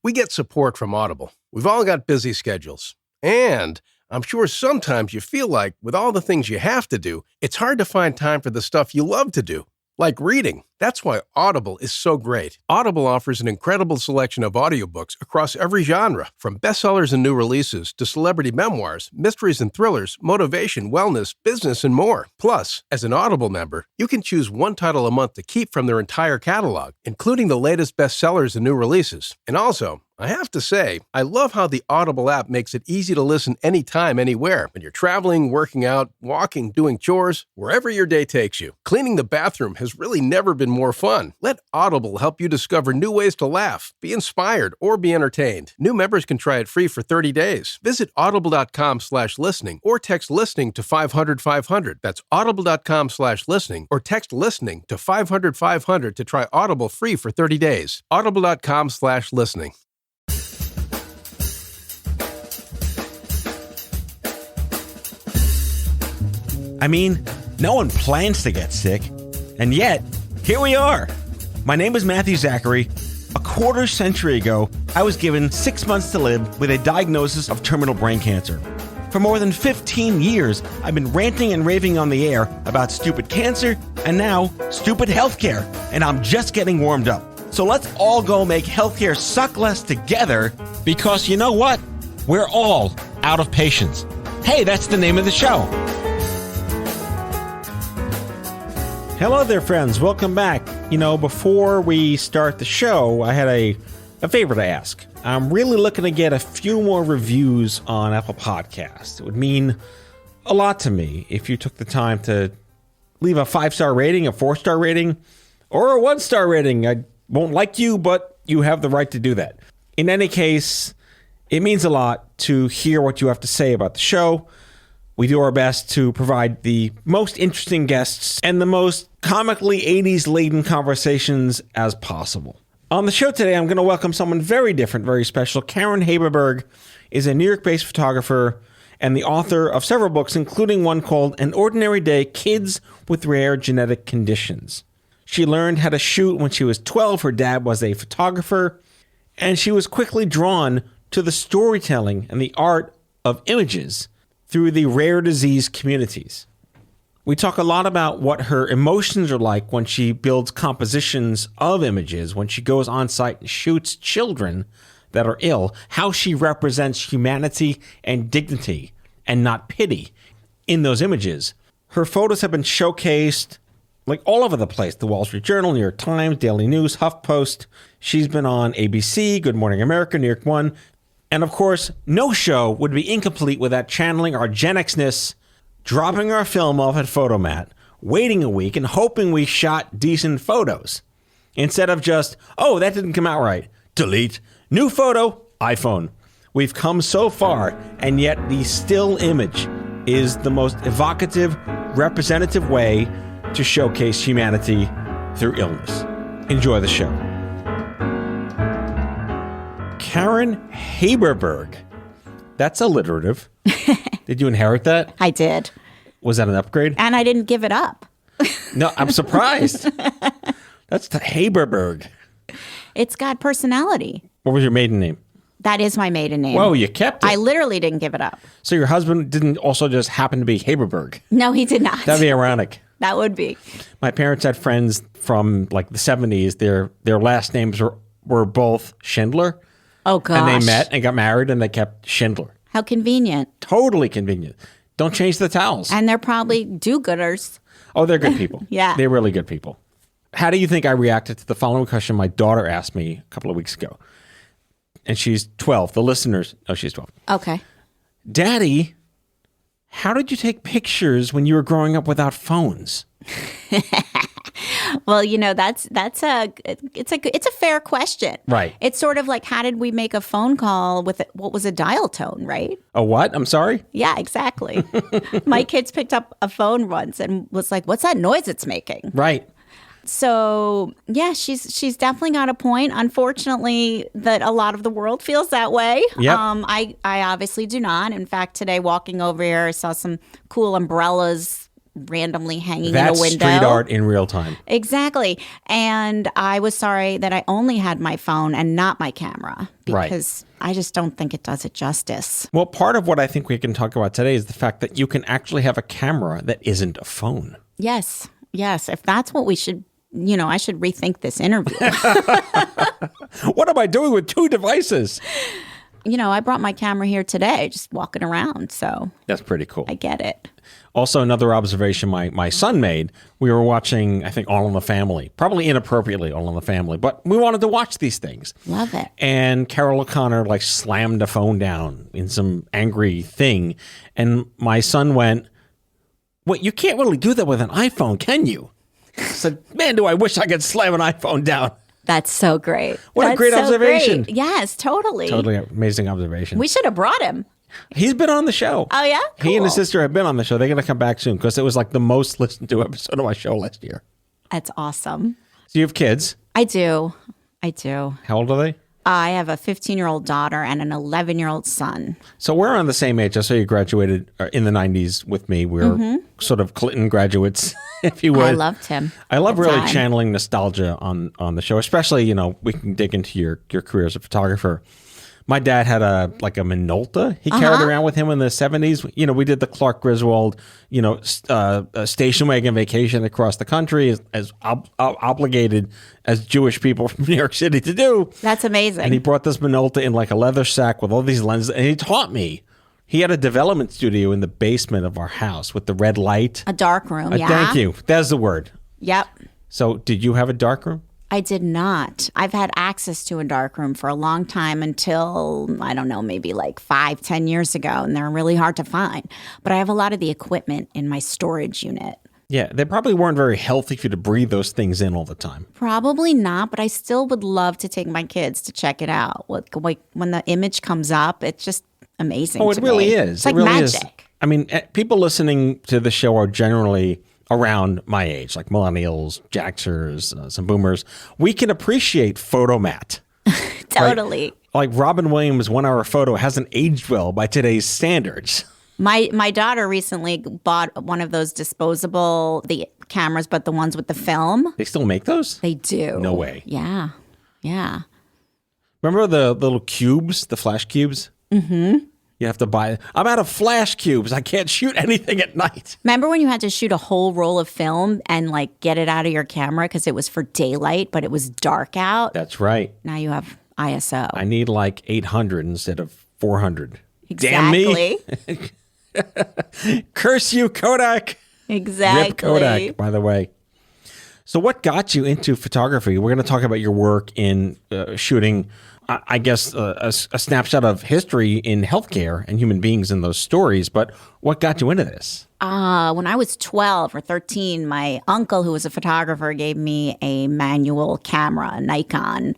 We get support from Audible. We've all got busy schedules. And I'm sure sometimes you feel like, with all the things you have to do, it's hard to find time for the stuff you love to do, like reading. That's why Audible is so great. Audible offers an incredible selection of audiobooks across every genre, from bestsellers and new releases to celebrity memoirs, mysteries and thrillers, motivation, wellness, business, and more. Plus, as an Audible member, you can choose one title a month to keep from their entire catalog, including the latest bestsellers and new releases. And also, I have to say, I love how the Audible app makes it easy to listen anytime, anywhere. When you're traveling, working out, walking, doing chores, wherever your day takes you. Cleaning the bathroom has really never been more fun. Let Audible help you discover new ways to laugh, be inspired, or be entertained. New members can try it free for 30 days. Visit audible.com/listening or text listening to 500-500. That's audible.com/listening or text listening to 500-500 to try Audible free for 30 days. Audible.com/listening. I mean, no one plans to get sick, and yet, here we are. My name is Matthew Zachary. A quarter century ago, I was given 6 months to live with a diagnosis of terminal brain cancer. For more than 15 years, I've been ranting and raving on the air about stupid cancer, and now, stupid healthcare, and I'm just getting warmed up. So let's all go make healthcare suck less together, because you know what? We're all out of patience. Hey, that's the name of the show. Hello there, friends. Welcome back. Before we start the show, I had a favor to ask. I'm really looking to get a few more reviews on Apple Podcasts. It would mean a lot to me if you took the time to leave a 5-star rating, a 4-star rating, or a 1-star rating. I won't like you, but you have the right to do that. In any case, it means a lot to hear what you have to say about the show. We do our best to provide the most interesting guests and the most comically 80s-laden conversations as possible. On the show today, I'm going to welcome someone very different, very special. Karen Haberberg is a New York-based photographer and the author of several books, including one called An Ordinary Day: Kids with Rare Genetic Conditions. She learned how to shoot when she was 12. Her dad was a photographer, and she was quickly drawn to the storytelling and the art of images through the rare disease communities. We talk a lot about what her emotions are like when she builds compositions of images, when she goes on site and shoots children that are ill, how she represents humanity and dignity and not pity in those images. Her photos have been showcased all over the place. The Wall Street Journal, New York Times, Daily News, HuffPost. She's been on ABC, Good Morning America, New York One. And of course, no show would be incomplete without channeling our Gen X-ness, dropping our film off at Photomat, waiting a week and hoping we shot decent photos. Instead of just, oh, that didn't come out right. Delete. New photo, iPhone. We've come so far, and yet the still image is the most evocative, representative way to showcase humanity through illness. Enjoy the show. Karen Haberberg. That's alliterative. Did you inherit that? I did. Was that an upgrade? And I didn't give it up. No, I'm surprised. That's the Haberberg. It's got personality. What was your maiden name? That is my maiden name. Whoa, you kept it. I literally didn't give it up. So your husband didn't also just happen to be Haberberg? No, he did not. That'd be ironic. That would be. My parents had friends from the 70s. Their last names were both Schindler. Oh, gosh. And they met and got married and they kept Schindler. How convenient. Totally convenient. Don't change the towels. And they're probably do-gooders. Oh, they're good people. Yeah. They're really good people. How do you think I reacted to the following question my daughter asked me a couple of weeks ago? And she's 12. The listeners, she's 12. Okay. Daddy, how did you take pictures when you were growing up without phones? Well, it's a fair question. Right. It's sort of like, how did we make a phone call with what was a dial tone, right? A what? I'm sorry? Yeah, exactly. My kids picked up a phone once and was like, what's that noise it's making? Right. So, yeah, she's definitely got a point. Unfortunately, that a lot of the world feels that way. Yep. I obviously do not. In fact, today walking over here, I saw some cool umbrellas randomly hanging That's in a window. street art in real time. Exactly. And I was sorry that I only had my phone and not my camera because I just don't think it does it justice. Well, part of what I think we can talk about today is the fact that you can actually have a camera that isn't a phone. Yes. Yes. If that's what we should, I should rethink this interview. What am I doing with two devices? I brought my camera here today, just walking around. So That's pretty cool. I get it. Also, another observation my son made, we were watching, I think, All in the Family, probably inappropriately All in the Family, but we wanted to watch these things. Love it. And Carol O'Connor slammed the phone down in some angry thing. And my son went, "Wait, you can't really do that with an iPhone, can you?" I said, "Man, do I wish I could slam an iPhone down." That's so great. What a great observation. Great. Yes, totally. Totally amazing observation. We should have brought him. He's been on the show. Oh, yeah? He and his Cool. sister have been on the show. They're going to come back soon because it was the most listened to episode of my show last year. That's awesome. So you have kids. I do. How old are they? I have a 15-year-old daughter and an 11-year-old son. So we're on the same age. I saw you graduated in the 90s with me. We're sort of Clinton graduates, if you would. I loved him. I love at the really time. channeling nostalgia on the show, especially, we can dig into your career as a photographer. My dad had a Minolta he carried around with him in the 70s. We did the Clark Griswold, station wagon vacation across the country as obligated as Jewish people from New York City to do. That's amazing. And he brought this Minolta in a leather sack with all these lenses, and he taught me. He had a development studio in the basement of our house with the red light. A dark room, yeah. Thank you. That's the word. Yep. So did you have a dark room? I did not. I've had access to a dark room for a long time until, I don't know, maybe 5-10 years ago, and they're really hard to find. But I have a lot of the equipment in my storage unit. Yeah, they probably weren't very healthy for you to breathe those things in all the time. Probably not, but I still would love to take my kids to check it out. When the image comes up, it's just amazing. Oh, it really is. It's like it really magic. Is. I mean, people listening to the show are generally around my age, like millennials, Jaxers, some boomers. We can appreciate Photomat. Totally. Like Robin Williams' 1 hour photo hasn't aged well by today's standards. My daughter recently bought one of those disposable cameras, but the ones with the film. They still make those? They do. No way. Yeah. Yeah. Remember the little cubes, the flash cubes? Mm-hmm. You have to buy. I'm out of flash cubes. I can't shoot anything at night. Remember when you had to shoot a whole roll of film and get it out of your camera because it was for daylight, but it was dark out? That's right. Now you have ISO. I need 800 instead of 400. Exactly. Damn me. Curse you, Kodak. Exactly. Rip Kodak, by the way. So what got you into photography? We're going to talk about your work in shooting, I guess, a snapshot of history in healthcare and human beings in those stories. But what got you into this? When I was 12 or 13, my uncle, who was a photographer, gave me a manual camera, a Nikon.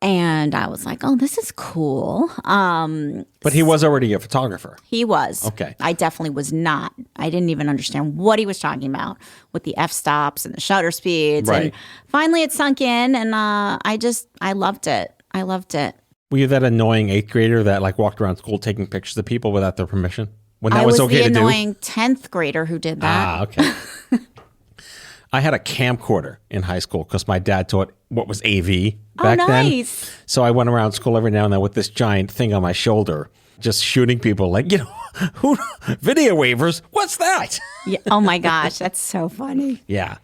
And I was like, oh, this is cool. But he was already a photographer. He was. Okay. I definitely was not. I didn't even understand what he was talking about with the f-stops and the shutter speeds. Right. And finally it sunk in, and I loved it. I loved it. Were you that annoying 8th grader that walked around school taking pictures of people without their permission? When that I was okay the to do? annoying 10th grader who did that. Ah, okay. I had a camcorder in high school because my dad taught what was AV back nice. then. So I went around school every now and then with this giant thing on my shoulder, just shooting people who video waivers? What's that? Yeah. Oh my gosh, that's so funny. Yeah.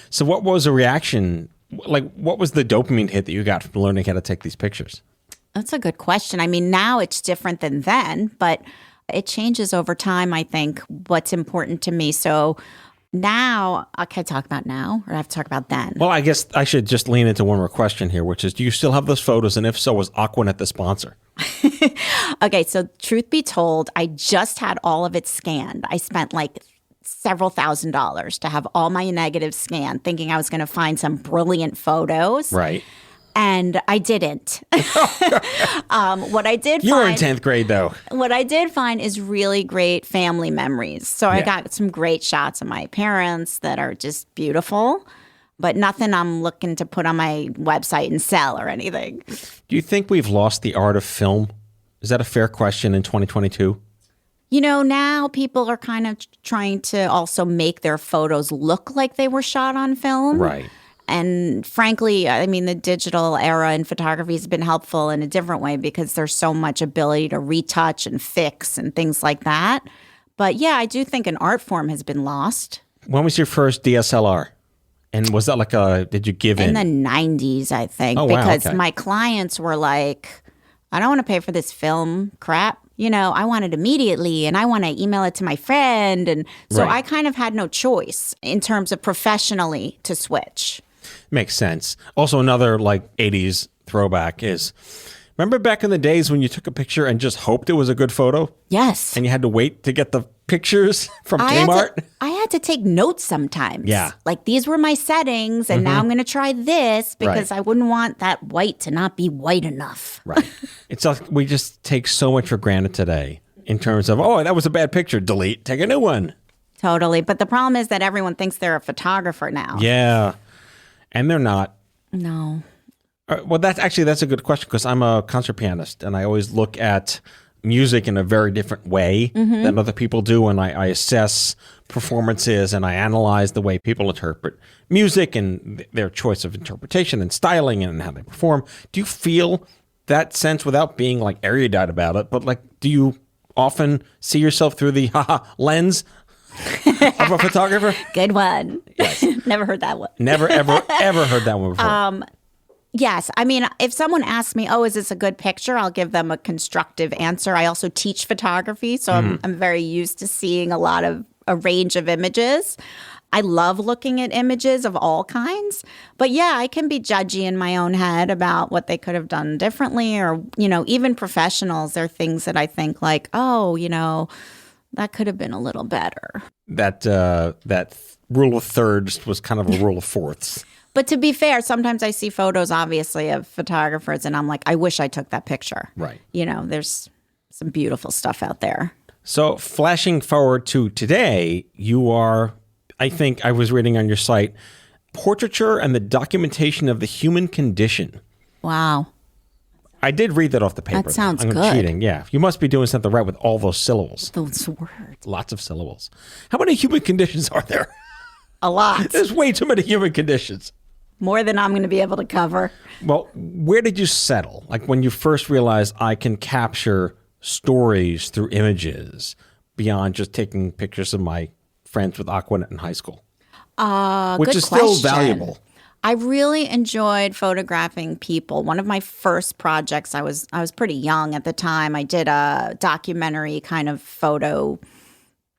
So what was the reaction? What was the dopamine hit that you got from learning how to take these pictures? That's a good question. I mean, now it's different than then, but it changes over time, I think, what's important to me. So now, can I talk about now or I have to talk about then? Well, I guess I should just lean into one more question here, which is, do you still have those photos? And if so, was Aquanet the sponsor? Okay, so truth be told, I just had all of it scanned. I spent several $1,000s to have all my negatives scanned, thinking I was going to find some brilliant photos. Right. And I didn't. What I did You were in find, 10th grade, though. what I did find is really great family memories. So I Yeah. got some great shots of my parents that are just beautiful, but nothing I'm looking to put on my website and sell or anything. Do you think we've lost the art of film? Is that a fair question in 2022? Now people are kind of trying to also make their photos look like they were shot on film. Right. And frankly, I mean, the digital era in photography has been helpful in a different way because there's so much ability to retouch and fix and things like that. But yeah, I do think an art form has been lost. When was your first DSLR? And was that did you give in? In the 90s, I think. Oh, wow, because okay. my clients were like, I don't want to pay for this film crap. I want it immediately and I want to email it to my friend. And so Right. I kind of had no choice in terms of professionally to switch. Makes sense. Also, another 80s throwback is, remember back in the days when you took a picture and just hoped it was a good photo? Yes. And you had to wait to get the pictures from I Kmart? had to take notes sometimes. Yeah. Like these were my settings and now I'm going to try this because Right. I wouldn't want that white to not be white enough. Right. It's like we just take so much for granted today in terms of, oh, that was a bad picture. Delete, take a new one. Totally. But the problem is that everyone thinks they're a photographer now. Yeah. And they're not. No. Well, that's a good question because I'm a concert pianist and I always look at music in a very different way than other people do. And I assess performances and I analyze the way people interpret music and their choice of interpretation and styling and how they perform. Do you feel that sense without being erudite about it? But do you often see yourself through the lens of a photographer? Good one. Yes. Never heard that one. Never, ever, ever heard that one before. Yes. I mean, if someone asks me, oh, is this a good picture? I'll give them a constructive answer. I also teach photography, so I'm very used to seeing a range of images. I love looking at images of all kinds. But yeah, I can be judgy in my own head about what they could have done differently or, even professionals. There are things that I think that could have been a little better. That rule of thirds was kind of a rule of fourths. But to be fair, sometimes I see photos, obviously, of photographers, and I'm like, I wish I took that picture. Right. There's some beautiful stuff out there. So flashing forward to today, you are, I think I was reading on your site, Portraiture and the Documentation of the Human Condition. Wow. I did read that off the paper. That sounds I'm good. cheating. Yeah. You must be doing something right with all those syllables. Those words. Lots of syllables. How many human conditions are there? A lot. There's way too many human conditions. More than I'm going to be able to cover. Well, where did you settle? When you first realized I can capture stories through images beyond just taking pictures of my friends with Aquanet in high school, which good is still question. valuable. I really enjoyed photographing people. One of my first projects, I was pretty young at the time. I did a documentary kind of photo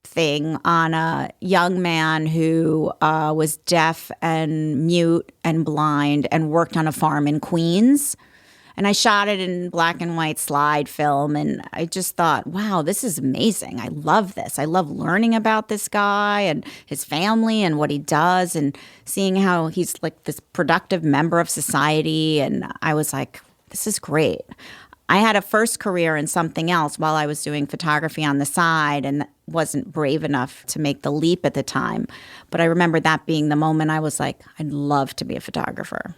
thing on a young man who was deaf and mute and blind and worked on a farm in Queens. And I shot it in black and white slide film. And I just thought, wow, this is amazing. I love this. I love learning about this guy and his family and what he does and seeing how he's this productive member of society. And I was like, this is great. I had a first career in something else while I was doing photography on the side and wasn't brave enough to make the leap at the time. But I remember that being the moment I was like, I'd love to be a photographer.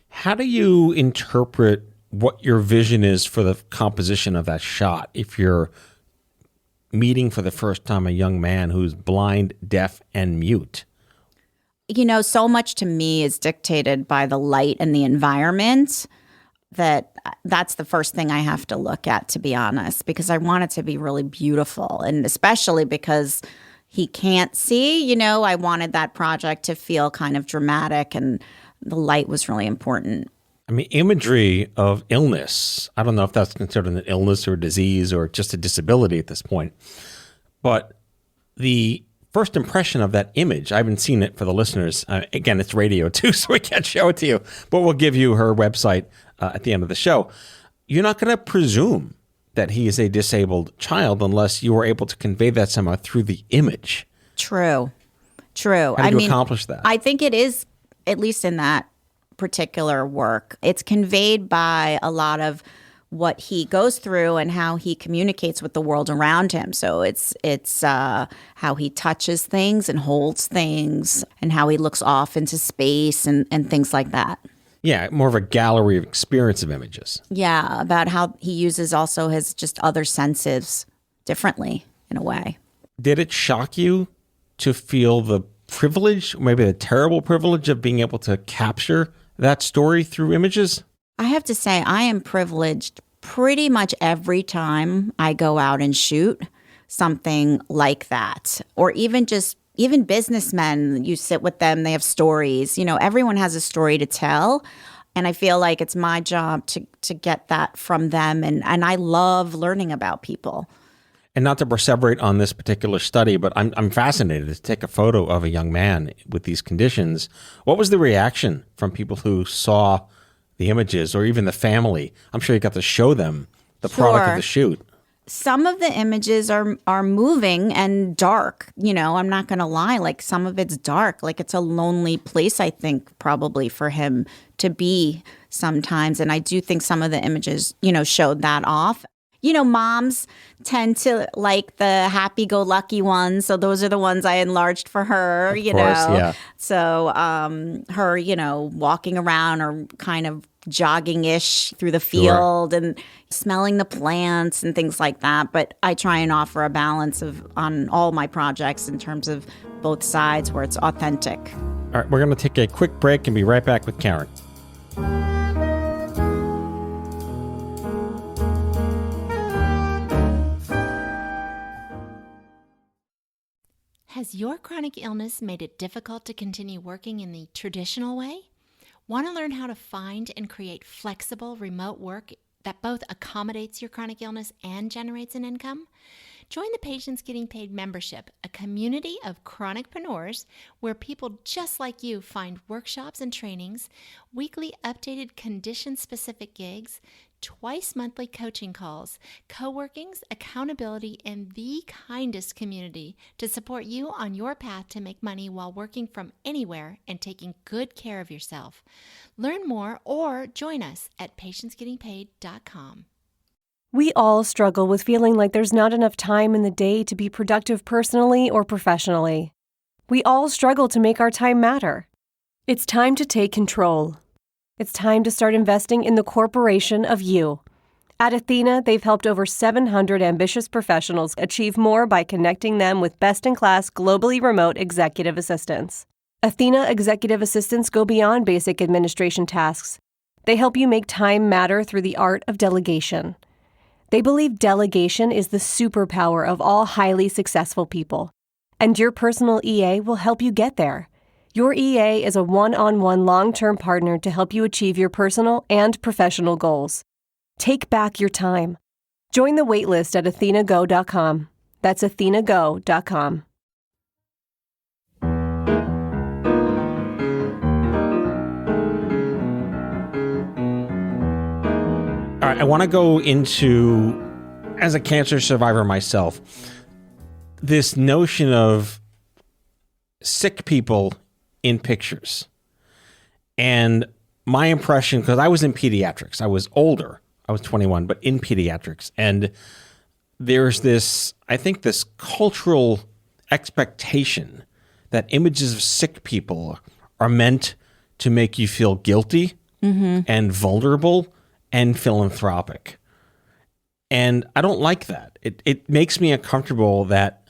How do you interpret what your vision is for the composition of that shot if you're meeting for the first time a young man who's blind, deaf, and mute? So much to me is dictated by the light and the environment. That's the first thing I have to look at, to be honest, because I want it to be really beautiful. And especially because he can't see, I wanted that project to feel kind of dramatic and the light was really important. I mean, imagery of illness, I don't know if that's considered an illness or a disease or just a disability at this point, but the first impression of that image, I haven't seen it for the listeners. Again, it's radio too, so we can't show it to you, but we'll give you her website at the end of the show. You're not going to presume that he is a disabled child unless you are able to convey that somehow through the image. True. How do you accomplish that? I think it is, at least in that particular work, it's conveyed by a lot of what he goes through and how he communicates with the world around him. So it's how he touches things and holds things and how he looks off into space and things like that. Yeah, more of a gallery of experience of images. Yeah, about how he uses also his just other senses differently. in a way. Did it shock you to feel the privilege, maybe the terrible privilege of being able to capture that story through images? I have to say, I am privileged pretty much every time I go out and shoot something like that. Or even businessmen, you sit with them, they have stories. Everyone has a story to tell. And I feel like it's my job to get that from them. And I love learning about people. And not to perseverate on this particular study, but I'm fascinated to take a photo of a young man with these conditions. What was the reaction from people who saw the images or even the family? I'm sure you got to show them the product of the shoot. Some of the images are moving and dark. I'm not going to lie. Like, some of it's dark. Like, it's a lonely place, I think, probably for him to be sometimes. And I do think some of the images, showed that off. Moms tend to like the happy-go-lucky ones. So those are the ones I enlarged for her, Of course, yeah. So her, walking around or kind of jogging-ish through the field and smelling the plants and things like that. But I try and offer a balance on all my projects in terms of both sides where it's authentic. All right, we're going to take a quick break and be right back with Karen. Has your chronic illness made it difficult to continue working in the traditional way? Want to learn how to find and create flexible remote work that both accommodates your chronic illness and generates an income? Join the Patients Getting Paid membership, a community of chronicpreneurs where people just like you find workshops and trainings, weekly updated condition-specific gigs, twice monthly coaching calls, co-workings, accountability, and the kindest community to support you on your path to make money while working from anywhere and taking good care of yourself. Learn more or join us at patientsgettingpaid.com. We all struggle with feeling like there's not enough time in the day to be productive personally or professionally. We all struggle to make our time matter. It's time to take control. It's time to start investing in the corporation of you. At Athena, they've helped over 700 ambitious professionals achieve more by connecting them with best-in-class, globally remote executive assistants. Athena executive assistants go beyond basic administration tasks. They help you make time matter through the art of delegation. They believe delegation is the superpower of all highly successful people. And your personal EA will help you get there. Your EA is a one-on-one long-term partner to help you achieve your personal and professional goals. Take back your time. Join the waitlist at athenago.com. That's athenago.com. All right, I want to go into, as a cancer survivor myself, this notion of sick people in pictures. And my impression, because I was in pediatrics, I was older, I was 21, but in pediatrics. And there's this, I think, this cultural expectation that images of sick people are meant to make you feel guilty and vulnerable and philanthropic. And I don't like that. It makes me uncomfortable that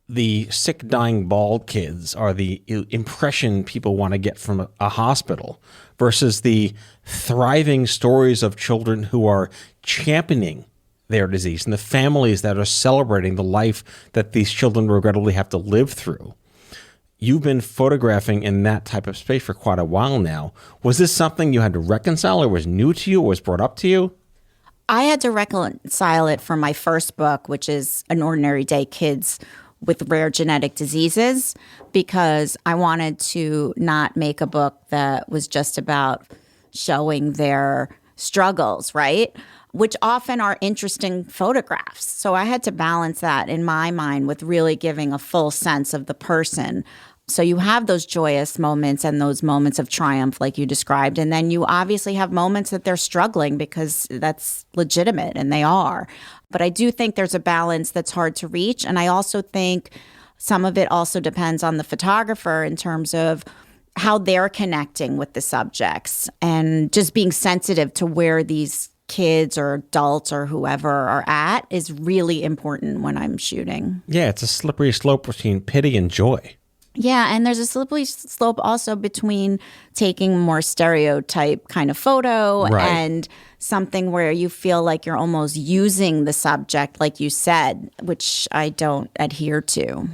the sick, dying, bald kids are the impression people want to get from a hospital versus the thriving stories of children who are championing their disease and the families that are celebrating the life that these children regrettably have to live through. You've been photographing in that type of space for quite a while now. Was this something you had to reconcile or was new to you or was brought up to you? I had to reconcile it for my first book, which is An Ordinary Day, Kids with Rare Genetic Diseases, because I wanted to not make a book that was just about showing their struggles, right? Which often are interesting photographs. So I had to balance that in my mind with really giving a full sense of the person. So you have those joyous moments and those moments of triumph like you described. And then you obviously have moments that they're struggling because that's legitimate, and they are. But I do think there's a balance that's hard to reach. And I also think some of it also depends on the photographer in terms of how they're connecting with the subjects and just being sensitive to where these kids or adults or whoever are at is really important when I'm shooting. Yeah, it's a slippery slope between pity and joy. Yeah, and there's a slippery slope also between taking more stereotype kind of photo and something where you feel like you're almost using the subject, like you said, which I don't adhere to.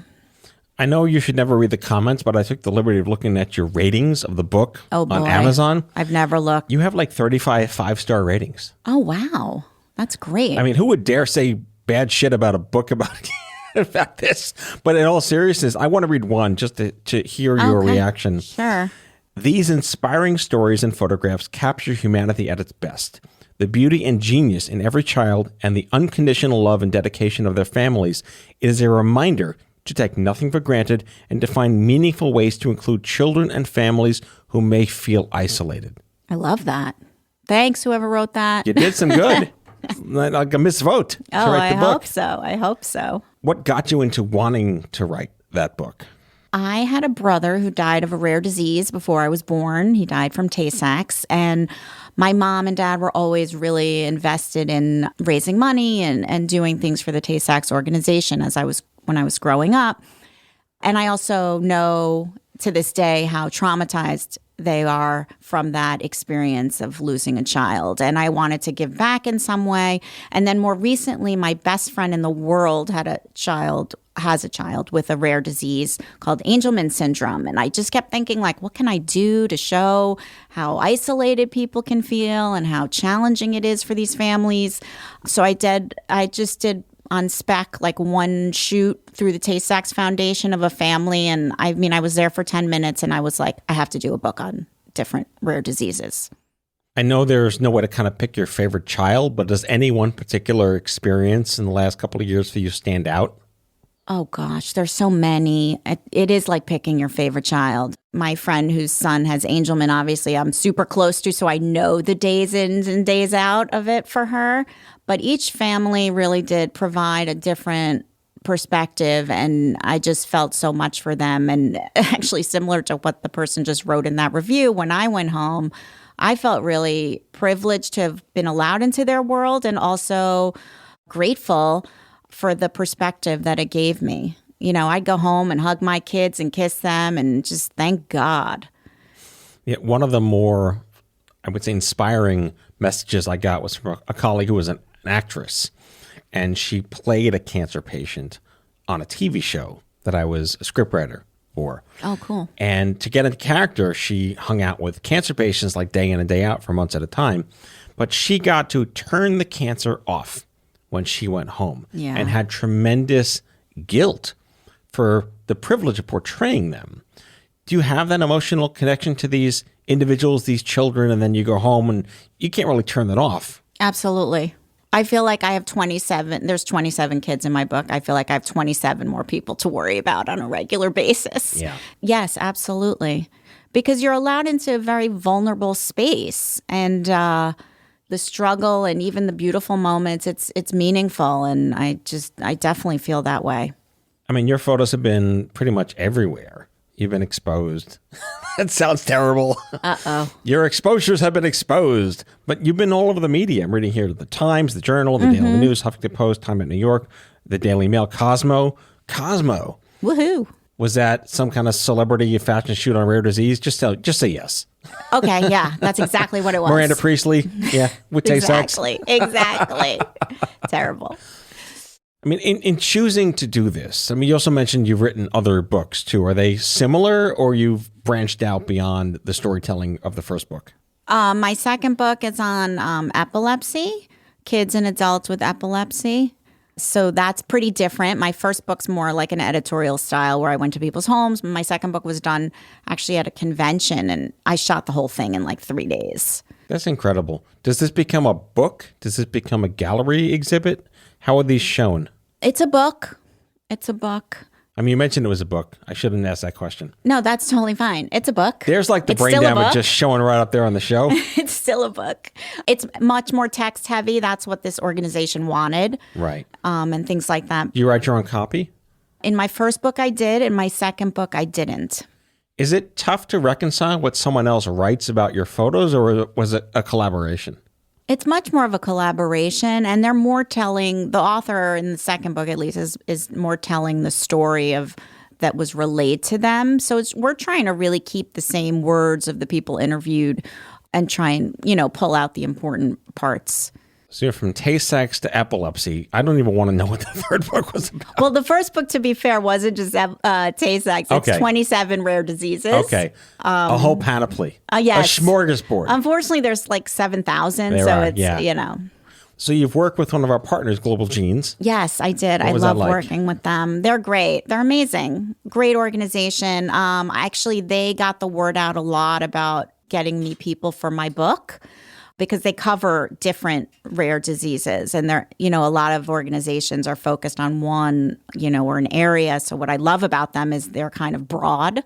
I know you should never read the comments, but I took the liberty of looking at your ratings of the book on Amazon. I've never looked. You have like 35 five-star ratings. Oh, wow. That's great. I mean, who would dare say bad shit about a book about this? But in all seriousness, I want to read one just to hear your reaction. Sure. These inspiring stories and photographs capture humanity at its best. The beauty and genius in every child and the unconditional love and dedication of their families is a reminder to take nothing for granted and to find meaningful ways to include children and families who may feel isolated. I love that. Thanks, whoever wrote that. You did some good. Like a misvote to write the book. I hope so. What got you into wanting to write that book? I had a brother who died of a rare disease before I was born. He died from Tay-Sachs. And my mom and dad were always really invested in raising money and doing things for the Tay-Sachs organization when I was growing up. And I also know to this day how traumatized they are from that experience of losing a child. And I wanted to give back in some way. And then more recently, my best friend in the world has a child with a rare disease called Angelman syndrome. And I just kept thinking, like, what can I do to show how isolated people can feel and how challenging it is for these families? So I just did on spec, like one shoot through the Tay-Sachs Foundation of a family. And I was there for 10 minutes and I was like, I have to do a book on different rare diseases. I know there's no way to kind of pick your favorite child, but does any one particular experience in the last couple of years for you stand out? Oh gosh, there's so many. It is like picking your favorite child. My friend whose son has Angelman, obviously I'm super close to, so I know the days in and days out of it for her. But each family really did provide a different perspective, and I just felt so much for them. And actually similar to what the person just wrote in that review, when I went home, I felt really privileged to have been allowed into their world and also grateful for the perspective that it gave me. I'd go home and hug my kids and kiss them and just thank God. Yeah, one of the more, I would say, inspiring messages I got was from a colleague who was an actress, and she played a cancer patient on a TV show that I was a scriptwriter for. Oh, cool. And to get into character, she hung out with cancer patients like day in and day out for months at a time, but she got to turn the cancer off when she went home and had tremendous guilt for the privilege of portraying them. Do you have that emotional connection to these individuals, these children, and then you go home and you can't really turn that off? Absolutely. I feel like I have 27. There's 27 kids in my book. I feel like I have 27 more people to worry about on a regular basis. Yeah. Yes, absolutely. Because you're allowed into a very vulnerable space, and the struggle and even the beautiful moments, it's meaningful. And I definitely feel that way. I mean, your photos have been pretty much everywhere. You've been exposed. That sounds terrible. Uh-oh. Your exposures have been exposed, but you've been all over the media. I'm reading here the Times, the Journal, the Daily News, Huffington Post, Time at New York, the Daily Mail, Cosmo. Woohoo. Was that some kind of celebrity fashion shoot on rare disease? Just say yes. Okay, yeah, that's exactly what it was. Miranda Priestley, yeah, with Tay-Sachs. Exactly. Terrible. I mean, in choosing to do this, I mean, you also mentioned you've written other books too. Are they similar, or you've branched out beyond the storytelling of the first book? My second book is on epilepsy, kids and adults with epilepsy. So that's pretty different. My first book's more like an editorial style where I went to people's homes. My second book was done actually at a convention, and I shot the whole thing in like 3 days. That's incredible. Does this become a book? Does this become a gallery exhibit? How are these shown? It's a book. I mean, you mentioned it was a book. I shouldn't ask that question. No, that's totally fine. It's a book. There's like the brain damage just showing right up there on the show. It's still a book. It's much more text heavy. That's what this organization wanted. Right. And things like that. Do you write your own copy? In my first book, I did. In my second book, I didn't. Is it tough to reconcile what someone else writes about your photos, or was it a collaboration? It's much more of a collaboration, and they're more telling, the author in the second book at least is more telling the story of that was relayed to them. So we're trying to really keep the same words of the people interviewed and try and, pull out the important parts. So you're from Tay-Sachs to epilepsy. I don't even want to know what the third book was about. Well, the first book, to be fair, wasn't just Tay-Sachs. It's 27 rare diseases. Okay. A whole panoply. Yes. A smorgasbord. Unfortunately, there's like 7,000. So it's, So you've worked with one of our partners, Global Genes. Yes, I did. What I was love that like? working with them. They're great. They're amazing. Great organization. Actually, they got the word out a lot about getting me people for my book, because they cover different rare diseases, and they're, a lot of organizations are focused on one, or an area. So what I love about them is they're kind of broad,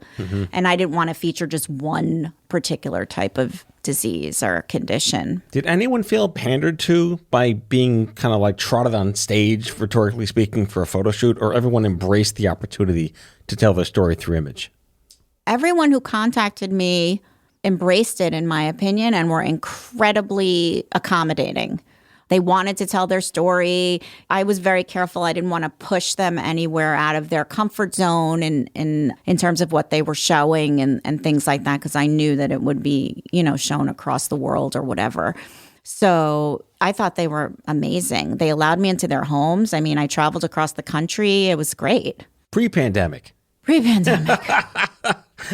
and I didn't want to feature just one particular type of disease or condition. Did anyone feel pandered to by being kind of like trotted on stage, rhetorically speaking, for a photo shoot, or everyone embraced the opportunity to tell their story through image? Everyone who contacted me embraced it, in my opinion, and were incredibly accommodating. They wanted to tell their story. I was very careful. I didn't want to push them anywhere out of their comfort zone in terms of what they were showing and things like that, because I knew that it would be, shown across the world or whatever. So I thought they were amazing. They allowed me into their homes. I mean, I traveled across the country. It was great. Pre-pandemic. Pre-pandemic.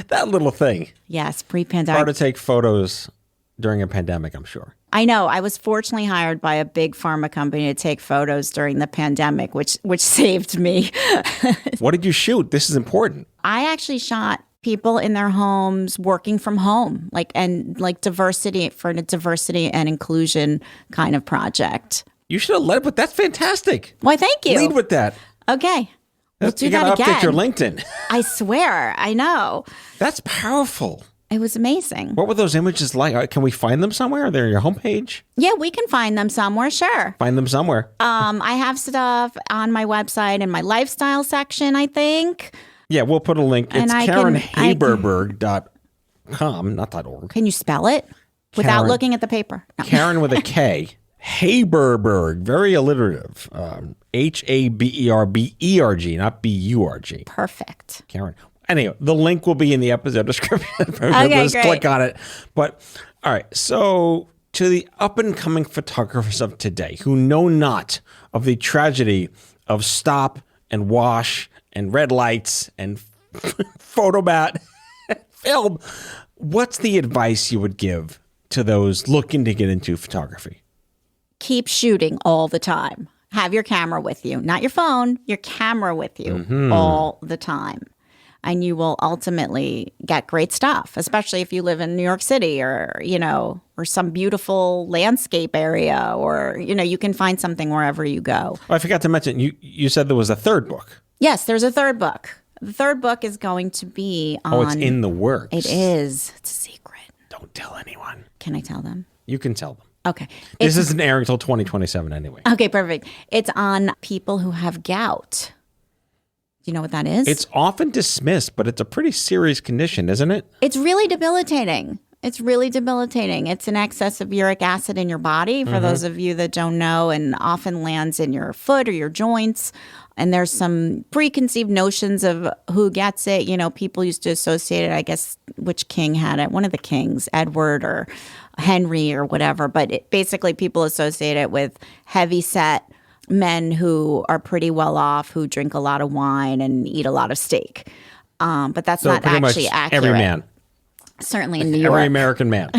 That little thing. Yes, pre-pandemic. Hard to take photos during a pandemic, I'm sure. I know. I was fortunately hired by a big pharma company to take photos during the pandemic, which saved me. What did you shoot? This is important. I actually shot people in their homes working from home, like diversity, for a diversity and inclusion kind of project. You should have led with that's fantastic. Why, thank you. Lead with that. Okay. We'll do You that gotta again. update your LinkedIn. I swear. I know. That's powerful. It was amazing. What were those images like? Can we find them somewhere? They're on your homepage? Yeah, we can find them somewhere. Sure. Find them somewhere. I have stuff on my website in my lifestyle section, I think. Yeah, we'll put a link. And It's I KarenHaberberg.com, not .org. Can you spell it without Karen. looking at the paper? No. Karen with a K. Haberberg, very alliterative. Haberberg, not Burg. Perfect. Karen. Anyway, the link will be in the episode description. Okay, Just great. click on it. But, all right, so to the up-and-coming photographers of today who know not of the tragedy of stop and wash and red lights and photomat film, what's the advice you would give to those looking to get into photography? Keep shooting all the time. Have your camera with you, not your phone, your camera with you all the time. And you will ultimately get great stuff, especially if you live in New York City or, or some beautiful landscape area, or, you can find something wherever you go. Oh, I forgot to mention, you said there was a third book. Yes, there's a third book. The third book is going to be on... Oh, it's in the works. It is. It's a secret. Don't tell anyone. Can I tell them? You can tell them. Okay. This isn't airing until 2027 anyway. Okay, perfect. It's on people who have gout. Do you know what that is? It's often dismissed, but it's a pretty serious condition, isn't it? It's really debilitating. It's really debilitating. It's an excess of uric acid in your body, for those of you that don't know, and often lands in your foot or your joints. And there's some preconceived notions of who gets it. People used to associate it, I guess, which king had it? One of the kings, Edward or Henry or whatever. But basically people associate it with heavy-set men who are pretty well off, who drink a lot of wine and eat a lot of steak. But that's not pretty actually much accurate. every man. Certainly in New York. Every American man.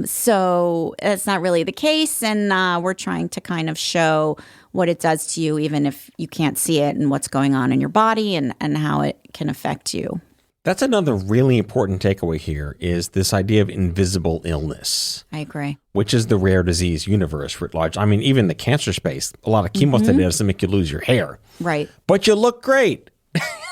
So that's not really the case. And we're trying to kind of show what it does to you, even if you can't see it, and what's going on in your body and how it can affect you. That's another really important takeaway here, is this idea of invisible illness. I agree. Which is the rare disease universe writ large. I mean, even the cancer space, a lot of chemotherapy doesn't make you lose your hair. Right. But you look great.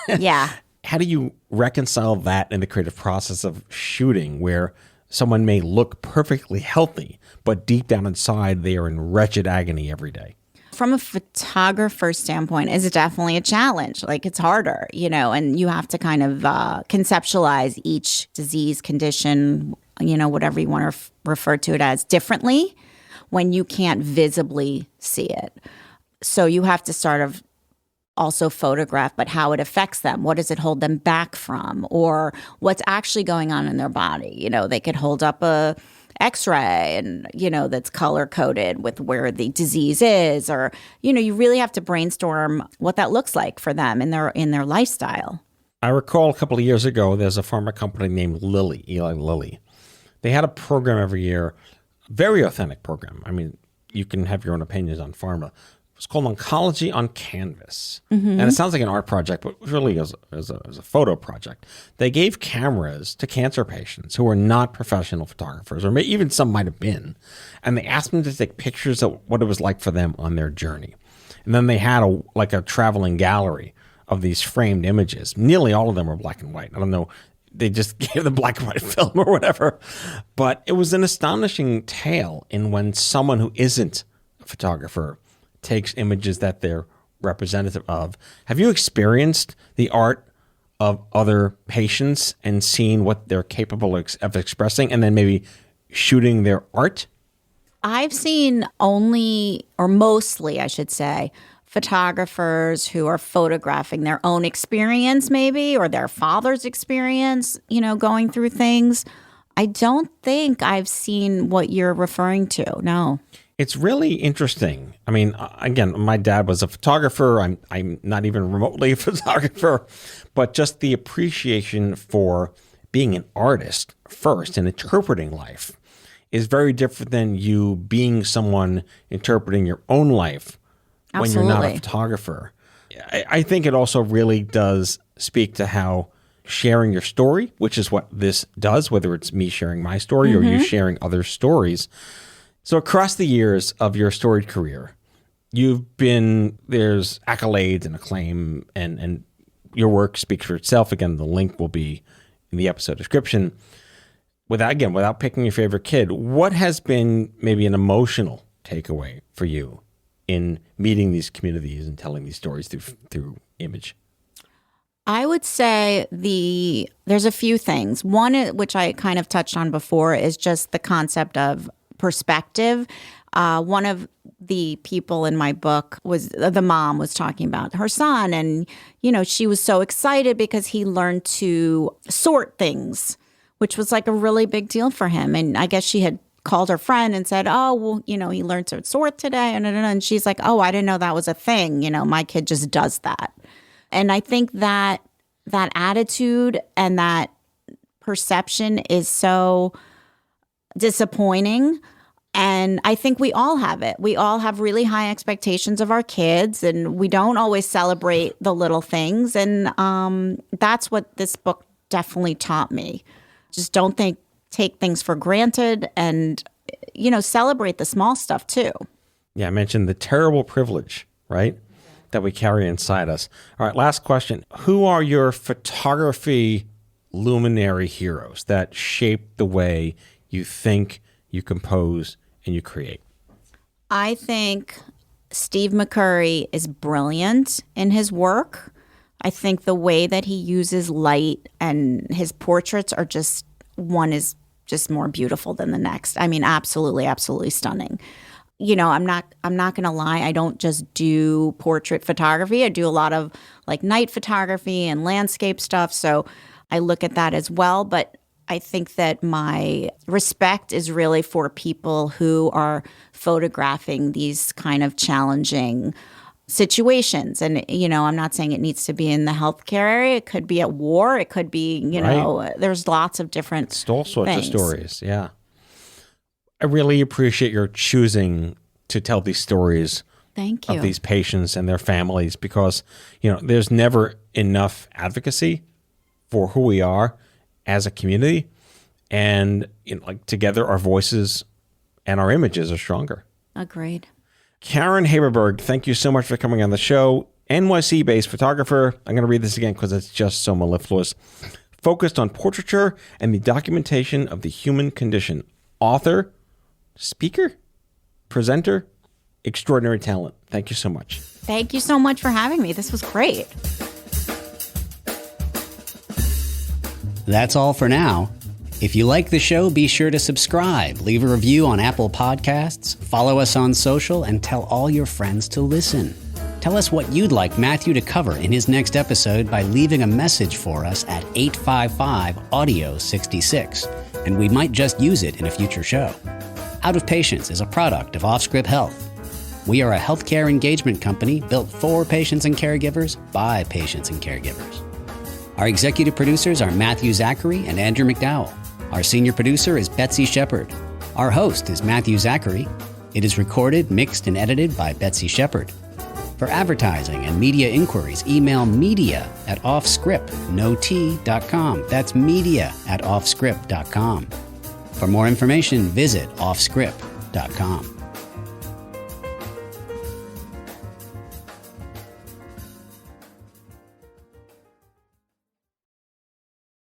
Yeah. How do you reconcile that in the creative process of shooting, where someone may look perfectly healthy, but deep down inside they are in wretched agony every day? From a photographer's standpoint, it's definitely a challenge. Like, it's harder, and you have to kind of conceptualize each disease, condition, whatever you want to refer to it as, differently when you can't visibly see it. So you have to sort of also photograph, but how it affects them. What does it hold them back from? Or what's actually going on in their body? They could hold up a X-ray and, that's color-coded with where the disease is. Or, you really have to brainstorm what that looks like for them in their lifestyle. I recall a couple of years ago, there's a pharma company named Eli Lilly. They had a program every year, a very authentic program. I mean, you can have your own opinions on pharma. It was called Oncology on Canvas. And it sounds like an art project, but really is a photo project. They gave cameras to cancer patients who were not professional photographers, or even some might have been, and they asked them to take pictures of what it was like for them on their journey. And then they had a traveling gallery of these framed images. Nearly all of them were black and white. I don't know. They just gave the black and white film or whatever. But it was an astonishing tale in when someone who isn't a photographer takes images that they're representative of. Have you experienced the art of other patients and seen what they're capable of expressing and then maybe shooting their art? I've seen only, or mostly, I should say, photographers who are photographing their own experience maybe, or their father's experience, going through things. I don't think I've seen what you're referring to, no. It's really interesting. I mean, again, my dad was a photographer. I'm not even remotely a photographer, but just the appreciation for being an artist first and interpreting life is very different than you being someone interpreting your own life when you're not a photographer. I think it also really does speak to how sharing your story, which is what this does, whether it's me sharing my story or you sharing other stories. So across the years of your storied career, there's accolades and acclaim, and your work speaks for itself. Again, the link will be in the episode description. Without picking your favorite kid, what has been maybe an emotional takeaway for you in meeting these communities and telling these stories through image? I would say there's a few things. One, which I kind of touched on before, is just the concept of perspective. One of the people in my book the mom was talking about her son, and she was so excited because he learned to sort things, which was like a really big deal for him. And I guess she had called her friend and said, oh, well, he learned to sort today. And she's like, oh, I didn't know that was a thing. My kid just does that. And I think that attitude and that perception is so disappointing. And I think we all have it. We all have really high expectations of our kids, and we don't always celebrate the little things. And that's what this book definitely taught me. Just don't take things for granted, and, celebrate the small stuff too. Yeah, I mentioned the terrible privilege, right, that we carry inside us. All right, last question. Who are your photography luminary heroes that shape the way you think, you compose, and you create? I think Steve McCurry is brilliant in his work. I think the way that he uses light and his portraits are one is just more beautiful than the next. I mean, absolutely, absolutely stunning. I'm not going to lie. I don't just do portrait photography. I do a lot of like night photography and landscape stuff. So I look at that as well. But I think that my respect is really for people who are photographing these kind of challenging situations. And, I'm not saying it needs to be in the healthcare area. It could be at war. It could be, there's lots of different It's all sorts things. of stories. Yeah. I really appreciate your choosing to tell these stories Thank you. of these patients and their families, because, there's never enough advocacy for who we are as a community. And together our voices and our images are stronger. Agreed. Karen Haberberg, thank you so much for coming on the show. NYC-based photographer. I'm going to read this again because it's just so mellifluous. Focused on portraiture and the documentation of the human condition. Author, speaker, presenter, extraordinary talent. Thank you so much. Thank you so much for having me. This was great. That's all for now. If you like the show, be sure to subscribe, leave a review on Apple Podcasts, follow us on social, and tell all your friends to listen. Tell us what you'd like Matthew to cover in his next episode by leaving a message for us at 855-AUDIO-66, and we might just use it in a future show. Out of Patients is a product of OffScrip Health. We are a healthcare engagement company built for patients and caregivers by patients and caregivers. Our executive producers are Matthew Zachary and Andrew McDowell. Our senior producer is Betsy Shepard. Our host is Matthew Zachary. It is recorded, mixed, and edited by Betsy Shepard. For advertising and media inquiries, email media@offscrip.com. That's media@offscrip.com. For more information, visit offscrip.com.